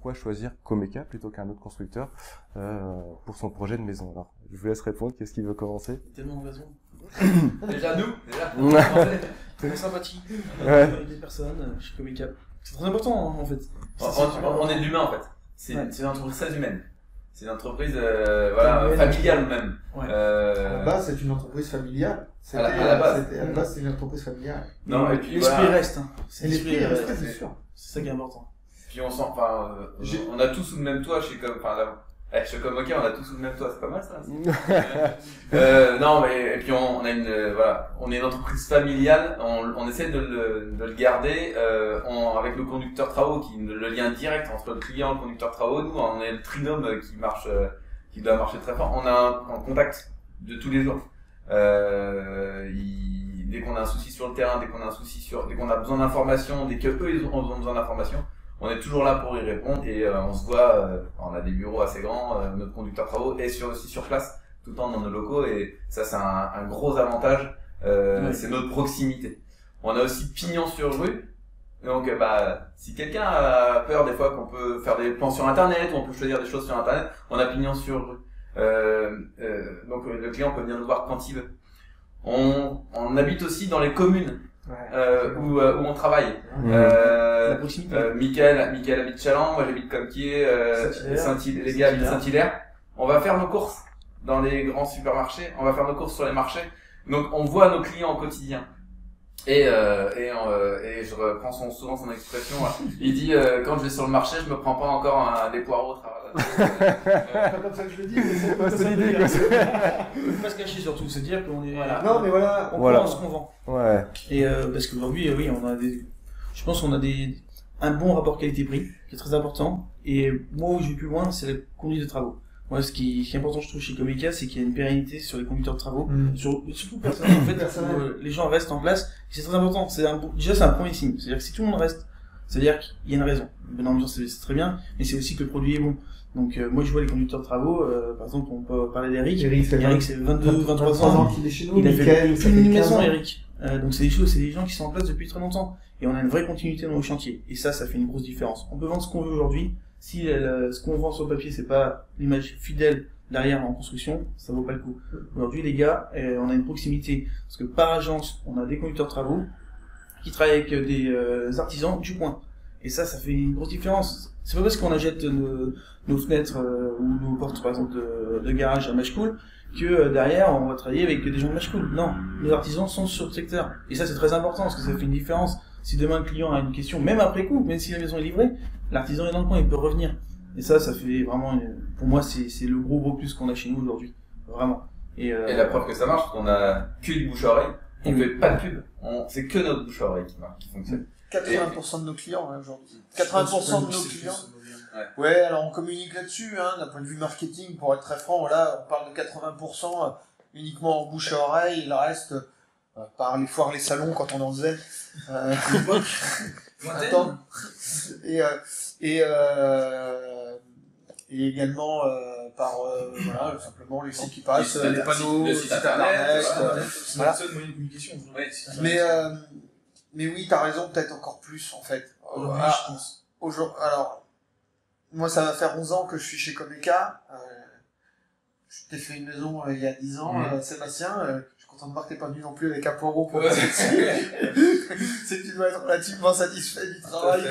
pourquoi choisir Comeka plutôt qu'un autre constructeur pour son projet de maison? Alors, je vous laisse répondre. Qu'est-ce qui veut commencer? Tellement de raison. Déjà nous, Très sympathique. Ouais. Des personnes chez Comeka. C'est très important en fait. on est de l'humain en fait. C'est Ouais. une entreprise très humaine. C'est une entreprise familiale même. Ouais. À la base, c'est une entreprise familiale. À la base. À la base, c'est une entreprise familiale. Non, et puis l'esprit voilà. reste. Hein. Et l'esprit est resté, c'est c'est- sûr. C'est ça qui est important. Puis on sent, on a tous sous le même toit chez chez Comeka, on a tous sous le même toit, c'est pas mal ça. Non, mais et puis on a on est une entreprise familiale, on essaie de le garder, avec le conducteur travaux qui le lien direct entre le client et le conducteur travaux. Nous, on est le trinôme qui doit marcher très fort. On a un contact de tous les jours. Dès qu'on a un souci sur le terrain, dès qu'on a besoin d'informations, dès qu'eux ils ont besoin d'informations, on est toujours là pour y répondre et on se voit, on a des bureaux assez grands, notre conducteur travaux est aussi sur place tout le temps dans nos locaux et ça c'est un gros avantage, c'est notre proximité. On a aussi pignon sur rue, donc si quelqu'un a peur des fois qu'on peut faire des plans sur internet ou on peut choisir des choses sur internet, on a pignon sur rue. Donc le client peut venir nous voir quand il veut. On habite aussi dans les communes où on travaille. La proximité. Mickaël habite Chaland, moi j'habite Comquier, les gars habitent Saint-Hilaire. On va faire nos courses dans les grands supermarchés, on va faire nos courses sur les marchés. Donc on voit nos clients au quotidien. Et je reprends souvent son expression. Il dit quand je vais sur le marché, je me prends pas encore des poireaux. C'est pas comme ça que je le dis, mais c'est l'idée, quoi. Faut pas se cacher surtout, c'est dire qu'on est. Non, mais voilà. On Voilà. prend ce qu'on vend. Ouais. Et parce qu'aujourd'hui, oui, je pense qu'on a un bon rapport qualité-prix qui est très important. Et moi, où je vais plus loin, c'est la conduite de travaux. Moi, ce qui est important, je trouve, chez Comeka, c'est qu'il y a une pérennité sur les conducteurs de travaux, surtout personnel, en fait, Personnel. où, les gens restent en place. Et c'est très important. Déjà, c'est un premier signe. C'est-à-dire que si tout le monde reste, c'est-à-dire qu'il y a une raison. Une bonne ambiance, c'est très bien, mais c'est aussi que le produit est bon. Donc, moi, je vois les conducteurs de travaux, par exemple, on peut parler d'Eric. Eric, C'est 23 ans. qu'il est chez nous. Il a fait Mickaël, ça fait une 15 maison, ans. Eric. Donc c'est des gens qui sont en place depuis très longtemps. Et on a une vraie continuité dans nos chantiers. Et ça fait une grosse différence. On peut vendre ce qu'on veut aujourd'hui. Si ce qu'on vend sur le papier, c'est pas l'image fidèle derrière en construction, ça vaut pas le coup. Aujourd'hui, les gars, on a une proximité. Parce que par agence, on a des conducteurs de travaux qui travaillent avec des artisans du coin. Et ça fait une grosse différence. C'est pas parce qu'on achète nos fenêtres ou nos portes, par exemple, de garage à Machecoul, que derrière, on va travailler avec des gens de Machecoul. Non, nos artisans sont sur le secteur. Et ça, c'est très important, parce que ça fait une différence. Si demain le client a une question, même après coup, même si la maison est livrée, l'artisan est dans le coin, il peut revenir. Et ça fait vraiment, pour moi, c'est le gros plus qu'on a chez nous aujourd'hui. Vraiment. Et la preuve que ça marche, c'est qu'on a que du bouche à oreille. On fait pas de pub. C'est que notre bouche à oreille qui fonctionne. 80% de nos clients, hein, aujourd'hui. 80% de nos clients. Ouais, alors on communique là-dessus, hein, d'un point de vue marketing, pour être très franc, voilà, on parle de 80% uniquement en bouche à oreille, le reste, par les foires, les salons, quand on en faisait. Attends. Et également par voilà, simplement les gens qui passent, les panneaux, le site internet, c'est voilà. la seule moyen de communication. Mais oui, t'as raison, peut-être encore plus en fait. Aujourd'hui, je pense. Alors, moi ça va faire 11 ans que je suis chez Comeka. Je t'ai fait une maison il y a 10 ans, Sébastien. Je suis content de voir que t'es pas venu non plus avec un poireau pour passer dessus. C'est que tu dois être relativement satisfait du travail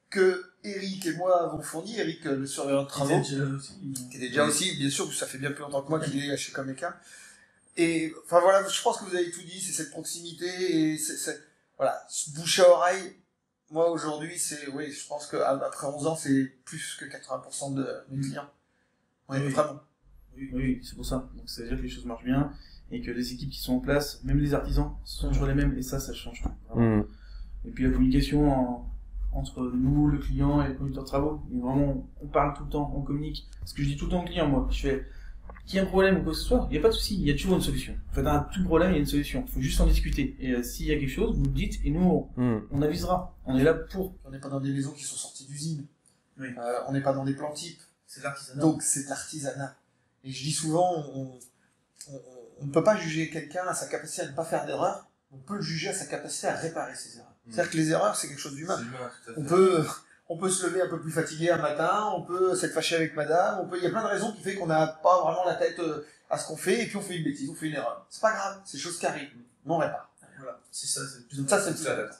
que Eric et moi avons fourni. Eric, le surveillant de travaux, qui était déjà aussi, bien sûr, ça fait bien plus longtemps que moi qu'il est chez Comeka. Et enfin voilà, je pense que vous avez tout dit, c'est cette proximité et voilà, bouche à oreille. Moi aujourd'hui, oui, je pense qu'après 11 ans, c'est plus que 80% de mes clients. Ouais, Oui. vraiment. Oui, c'est pour ça. Donc, ça veut dire que les choses marchent bien et que les équipes qui sont en place, même les artisans, sont toujours les mêmes et ça change tout. Vraiment. Et puis la communication entre nous, le client et le conducteur de travaux. Et vraiment, on parle tout le temps, on communique. Parce que je dis tout le temps au client, moi, je fais, qu'il y a un problème ou quoi que ce soit, il n'y a pas de souci, il y a toujours une solution. En fait, à tout problème, il y a une solution. Il faut juste en discuter. Et s'il y a quelque chose, vous le dites et nous, on avisera. On est là pour. On n'est pas dans des maisons qui sont sorties d'usine. Oui. On n'est pas dans des plans types. C'est de l'artisanat. Donc c'est de l'artisanat. Et je dis souvent, on ne peut pas juger quelqu'un à sa capacité à ne pas faire d'erreur. On peut le juger à sa capacité à réparer ses erreurs. C'est-à-dire que les erreurs, c'est quelque chose d'humain. On on peut se lever un peu plus fatigué un matin, on peut s'être fâché avec madame, il y a plein de raisons qui fait qu'on n'a pas vraiment la tête à ce qu'on fait, et puis on fait une bêtise, on fait une erreur. C'est pas grave, c'est des choses qui arrivent, mais on répare. Voilà, c'est ça, c'est le plus Ça, c'est le important. plus important.